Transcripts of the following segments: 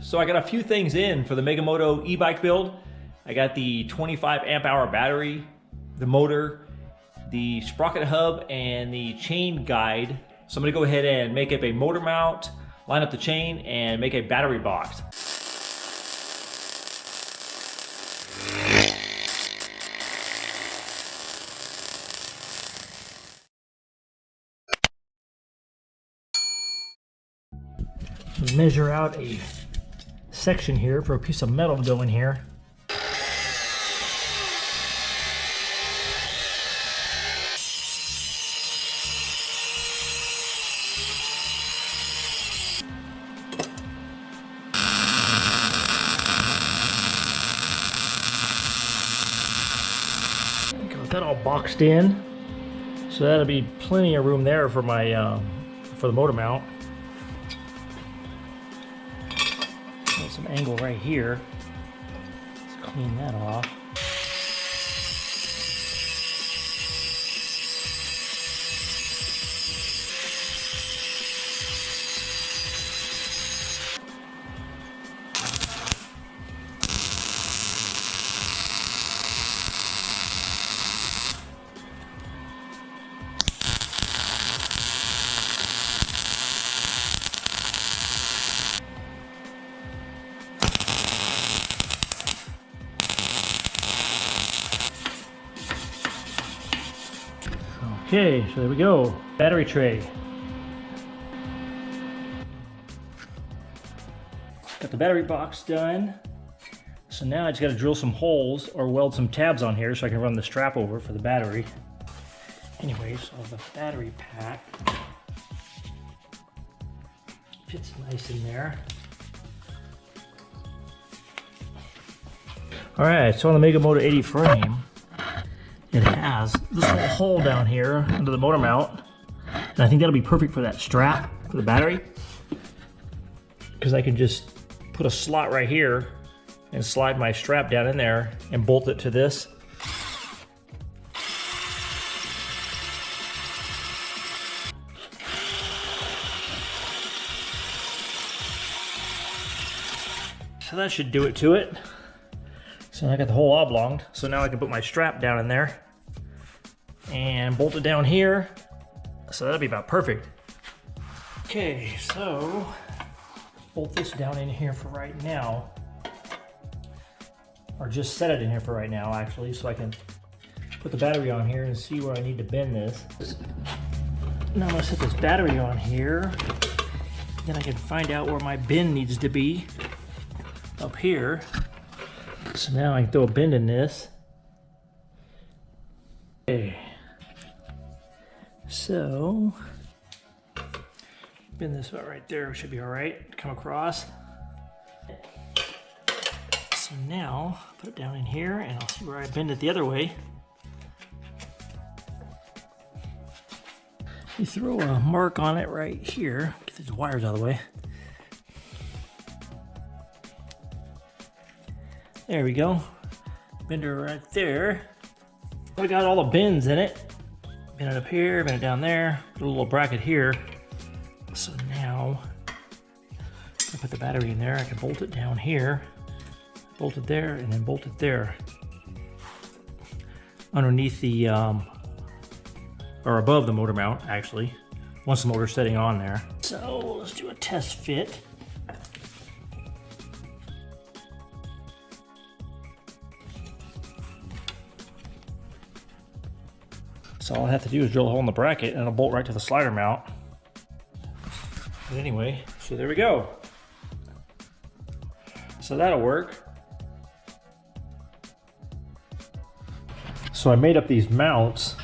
So I got a few things in for the Mega Moto e-bike build. I got the 25 amp hour battery, the motor, the sprocket hub, and the chain guide. So I'm gonna go ahead and make up a motor mount, line up the chain, and make a battery box. Measure out a section here for a piece of metal to go in here. Got that all boxed in, so that'll be plenty of room there for my for the motor mount. Some angle right here. Let's clean that off. Okay, so there we go. Battery tray. Got the battery box done. So now I just got to drill some holes or weld some tabs on here so I can run the strap over for the battery. Anyway, so the battery pack fits nice in there. All right, so on the Mega Moto 80 frame, it has this little hole down here under the motor mount, and I think that'll be perfect for that strap for the battery, because I can just put a slot right here and slide my strap down in there and bolt it to this. So that should do it to it. So I got the whole oblong, so now I can put my strap down in there and bolt it down here. So that'll be about perfect. Okay, so bolt this down in here for right now, or just set it in here for right now actually, so I can put the battery on here and see where I need to bend this. Now I'm gonna set this battery on here, then I can find out where my bend needs to be up here. So now I can throw a bend in this. Okay. So bend this about right there, should be all right. Come across. So now put it down in here, and I'll see where I bend it the other way. You throw a mark on it right here. Get these wires out of the way. There we go. Bender right there. We got all the bends in it. Bend it up here, bend it down there. Put a little bracket here. So now, I put the battery in there. I can bolt it down here, bolt it there, and then bolt it there. Underneath the, or above the motor mount, actually. Once the motor's setting on there. So let's do a test fit. So all I have to do is drill a hole in the bracket and it'll bolt right to the slider mount. But anyway, so there we go. So that'll work. So I made up these mounts,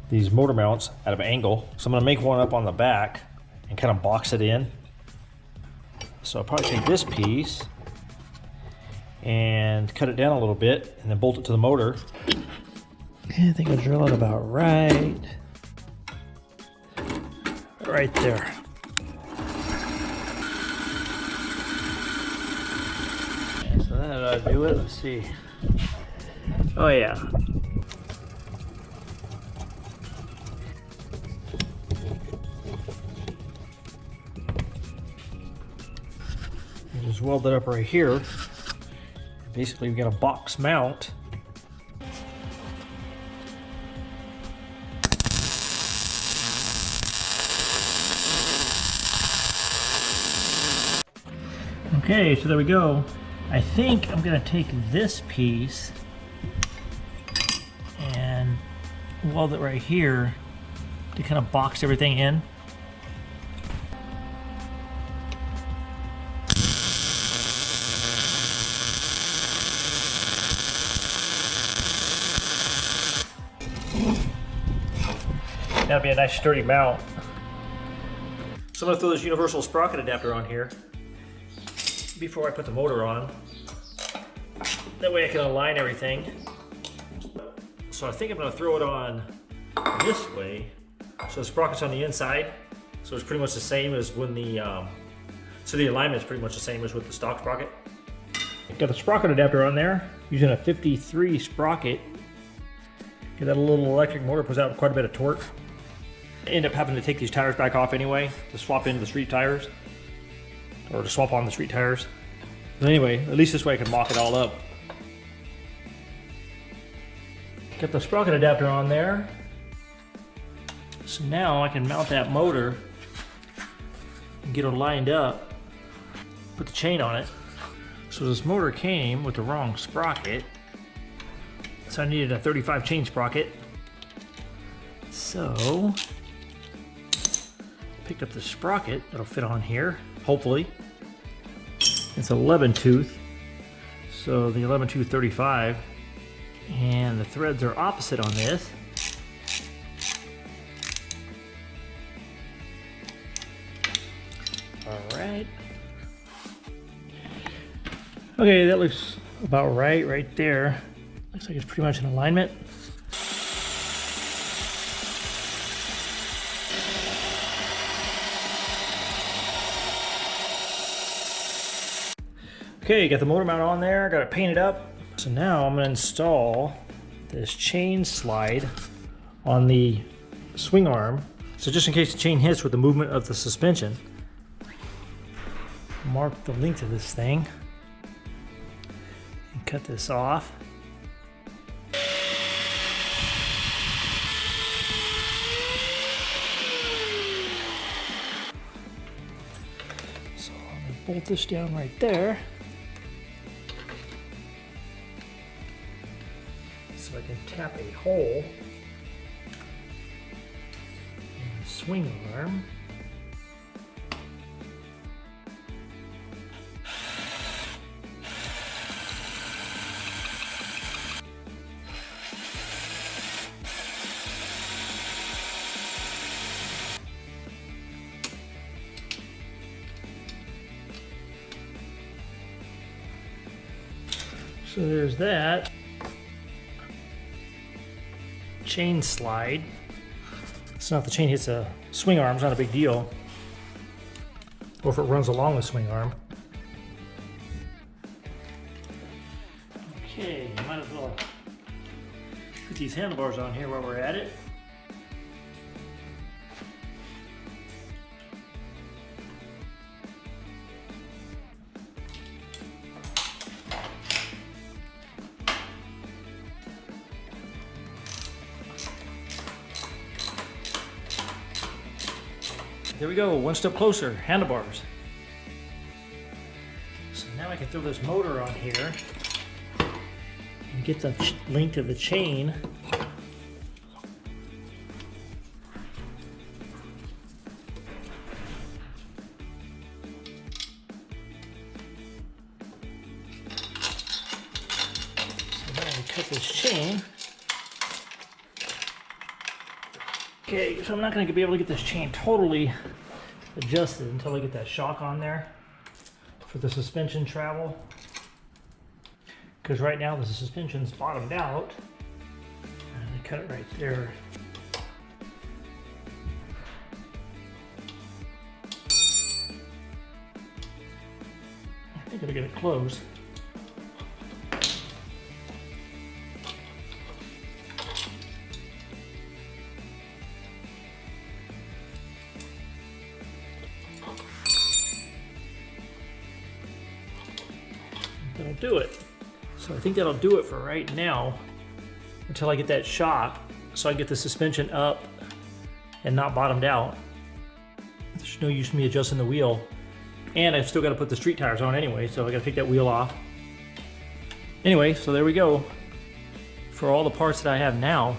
these motor mounts out of angle. So I'm gonna make one up on the back and kind of box it in. So I'll probably take this piece and cut it down a little bit and then bolt it to the motor. I think I'll drill it about right there. So that ought to do it. Let's see. Oh yeah. Just is welded up right here. Basically, we got a box mount. Okay, so there we go. I think I'm gonna take this piece and weld it right here to kind of box everything in. That'll be a nice sturdy mount. So I'm gonna throw this universal sprocket adapter on here before I put the motor on. That way I can align everything. So I think I'm gonna throw it on this way. So the sprocket's on the inside. So it's pretty much the same as when so the alignment is pretty much the same as with the stock sprocket. Got the sprocket adapter on there, using a 53 sprocket. Get that little electric motor, puts out quite a bit of torque. I end up having to take these tires back off anyway to swap into the street tires, or to swap on the street tires. But anyway, at least this way I can mock it all up. Got the sprocket adapter on there. So now I can mount that motor and get it lined up, put the chain on it. So this motor came with the wrong sprocket, so I needed a 35 chain sprocket. So picked up the sprocket that'll fit on here, hopefully. It's 11 tooth, so the 11 tooth 35, and the threads are opposite on this. All right. Okay, that looks about right there. Looks like it's pretty much in alignment. Okay, got the motor mount on there, got it painted up. So now I'm gonna install this chain slide on the swing arm. So just in case the chain hits with the movement of the suspension, mark the length of this thing and cut this off. So I'm gonna bolt this down right there, so I can tap a hole in the swing arm. So there's that. Chain slide. So now if the chain hits a swing arm, it's not a big deal. Or if it runs along the swing arm. Okay, might as well put these handlebars on here while we're at it. There we go, one step closer, handlebars. So now I can throw this motor on here and get the length of the chain. So now I cut this chain. Okay, so I'm not going to be able to get this chain totally adjusted until I get that shock on there for the suspension travel. Because right now the suspension's bottomed out. And I cut it right there. I think I'll get it closed. that'll do it. So I think that'll do it for right now until I get that shock so I get the suspension up and not bottomed out. There's no use me adjusting the wheel. And I've still got to put the street tires on anyway, so I got to take that wheel off. Anyway, so there we go. For all the parts that I have now,